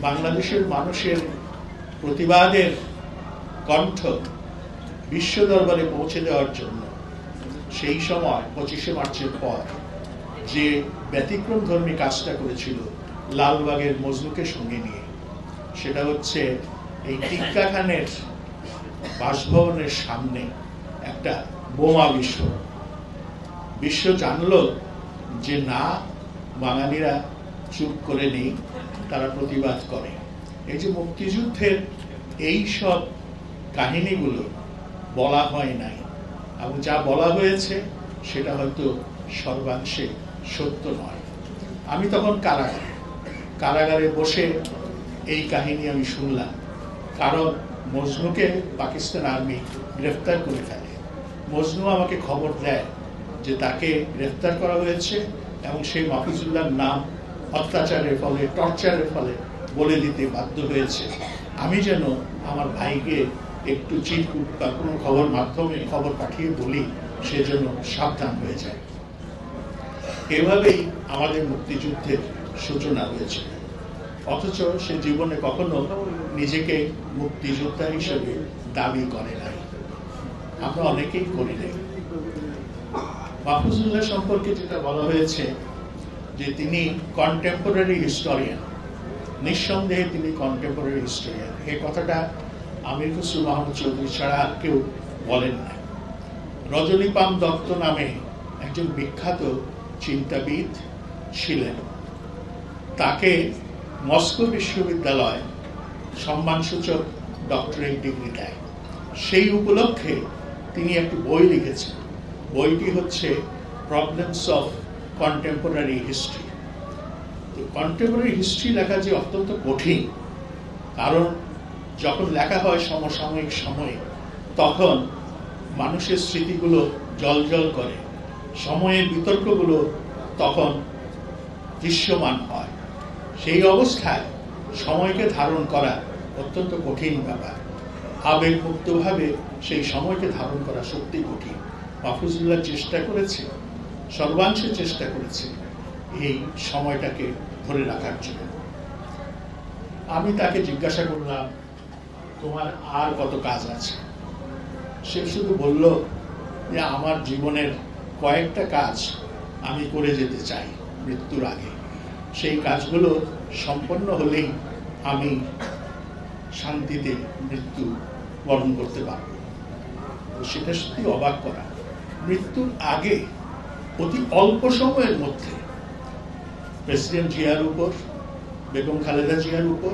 বাংলাদেশের মানুষের প্রতিবাদের কণ্ঠ বিশ্ব দরবারে পৌঁছে দেওয়ার জন্য সেই সময় 25শে মার্চের পর যে ব্যতিক্রমধর্মী কাজটা করেছিল লালবাগের মজনুকে সঙ্গে নিয়ে, সেটা হচ্ছে এই টিক্কা খানের বাসভবনের সামনে একটা বোমা বিস্ফোরণ। বিশ্ব জানল যে না, বাঙালিরা চুপ করে নেই, তারা প্রতিবাদ করে। এই যে মুক্তিযুদ্ধের এই সব কাহিনীগুলো বলা হয় নাই, এবং যা বলা হয়েছে সেটা হয়তো সর্বাংশে সত্য নয়। আমি তখন কারাগারে বসে এই কাহিনী আমি শুনলাম, কারণ মজনুকে পাকিস্তান আর্মি গ্রেফতার করে ফেলে। মজনু আমাকে খবর দেয় যে তাকে গ্রেফতার করা হয়েছে এবং সেই মাহফুজুল্লাহর নাম অত্যাচারের ফলে, টর্চারের ফলে বলে দিতে বাধ্য হয়েছে। আমি যেন আমার ভাইকে একটু চিরকুট বা কোনো খবর পাঠিয়ে বলি সে যেন সাবধান হয়ে যায়। এভাবেই আমাদের মুক্তিযুদ্ধের সূচনা হয়েছে, অথচ সে জীবনে কখনো নিজেকে মুক্তিযোদ্ধা হিসেবে দাবি করে নাই। আমরা অনেকেই করি নাই। মাহফুজুল্লাহ সম্পর্কে যেটা বলা হয়েছে যে তিনি কন্টেম্পোরারি হিস্টোরিয়ান, নিঃসন্দেহে তিনি কন্টেম্পোরারি হিস্টোরিয়ান। এই কথাটা আমির খসরু মাহমুদ চৌধুরী ছাড়া আর কেউ বলেন না। রজনীপাম দত্ত নামে একজন বিখ্যাত চিন্তাবিদ ছিলেন, তাকে মস্কো বিশ্ববিদ্যালয় সম্মানসূচক ডক্টরেট ডিগ্রি দেয়। সেই উপলক্ষে তিনি একটি বই লিখেছেন। বইটি হচ্ছে প্রবলেমস অফ কন্টেম্পোরারি হিস্ট্রি। তো কন্টেম্পোরারি হিস্ট্রি লেখা যে অত্যন্ত কঠিন, কারণ যখন লেখা হয় সমসাময়িক সময়ে, তখন মানুষের স্মৃতিগুলো জ্বলজ্বল করে, সময়ের বিতর্কগুলো তখন দৃশ্যমান হয়। সেই অবস্থায় সময়কে ধারণ করা অত্যন্ত কঠিন ব্যাপার। আবেগমুক্তভাবে সেই সময়কে ধারণ করা সত্যি কঠিন। মাহফুজুল্লাহ চেষ্টা করেছে, সর্বাংশে চেষ্টা করেছে এই সময়টাকে ধরে রাখার জন্য। আমি তাকে জিজ্ঞাসা করলাম, তোমার আর কত কাজ আছে? সে শুধু বলল যে আমার জীবনের কয়েকটা কাজ আমি করে যেতে চাই মৃত্যুর আগে। সেই কাজগুলো সম্পন্ন হলেই আমি শান্তিতে মৃত্যু বরণ করতে পারব। সেটা সত্যি অবাক করা। মৃত্যুর আগে অতি অল্প সময়ের মধ্যে প্রেসিডেন্ট জিয়ার উপর, বেগম খালেদা জিয়ার উপর